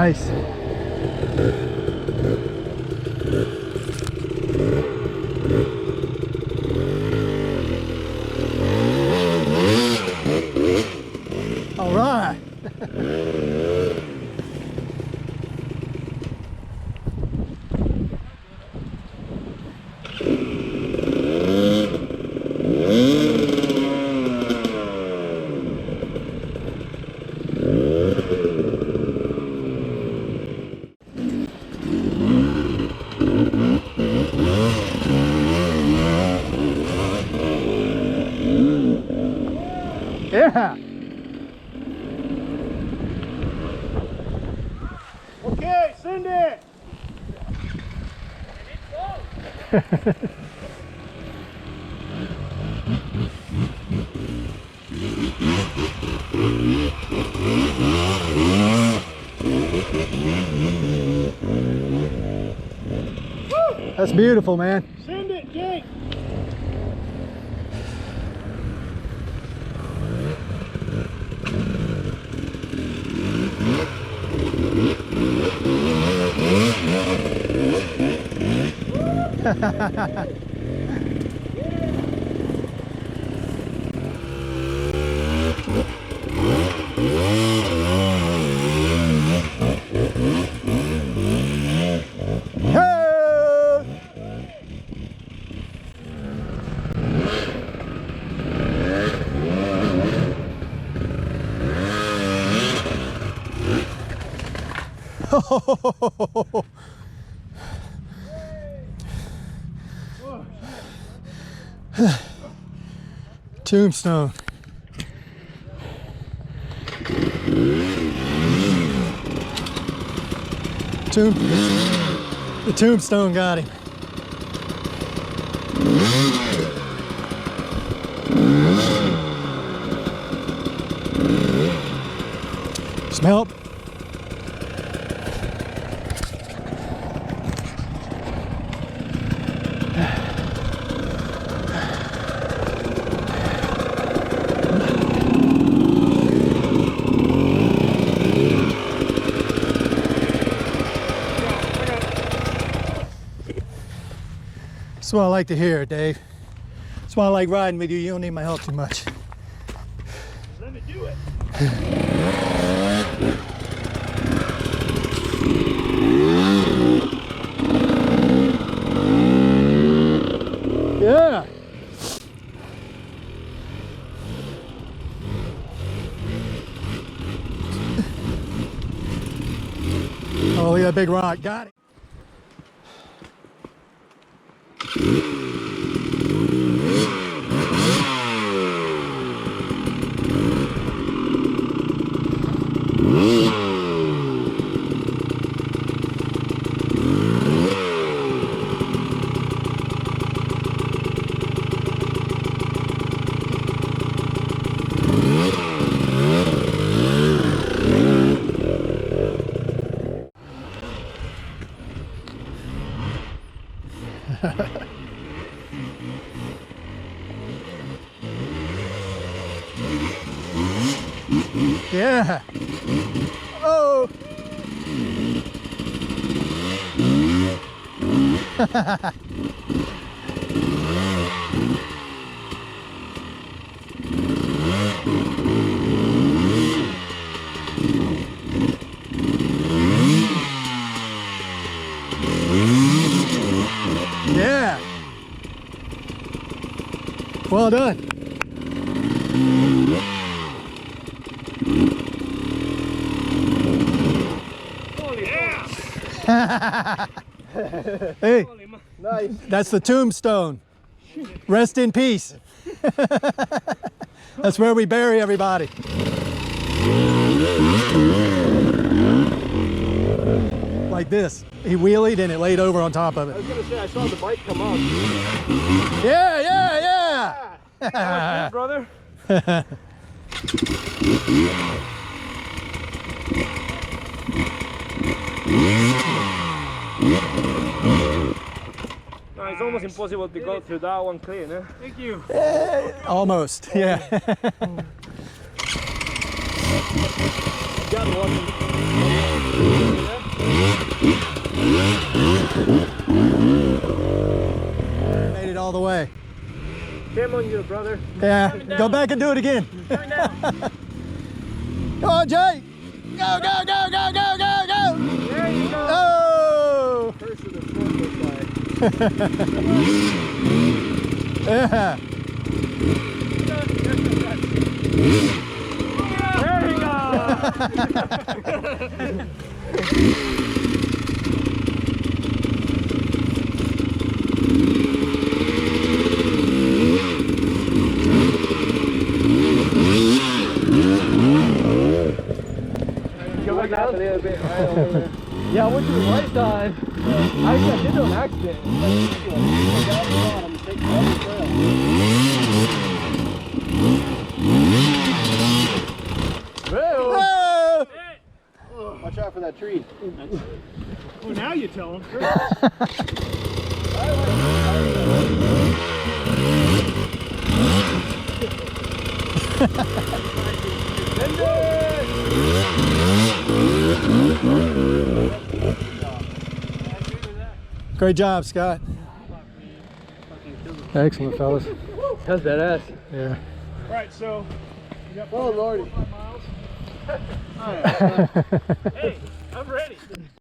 Nice. All right. Yeah. Okay, send it. That's beautiful, man. Send it, Jake. Tombstone. The Tombstone got him. Some help. That's what I like to hear, Dave. That's why I like riding with you. You don't need my help too much. Let me do it. Yeah. Oh, yeah, big rock. Got it. Yeah. Oh. Yeah. Well done. Hey, Nice. that's the Tombstone. Rest in peace. That's where we bury everybody. Like this. He wheelied and it laid over on top of I it. was gonna say I saw the bike come up. Yeah, yeah, That was good, brother. No, it's almost impossible to go through that one clean, eh? Thank you. Almost, yeah. got one. Made it all the way. Shame on you, brother. Yeah, go back and do it again. Coming down. Come on, Jay. Go, go, go, go, go, go, go. There you go. Oh! Curse of the forklift guy. Yeah. There you go. Go back up a little bit right over there. Yeah, I went to the right side. I did an accident. Down the bottom, take the other trail. Watch out for that tree. Well, now you tell him. Great job, Scott. Excellent, fellas. That's badass. Yeah. All right, so you got Oh, Lordy. 5 miles. Hey, I'm ready.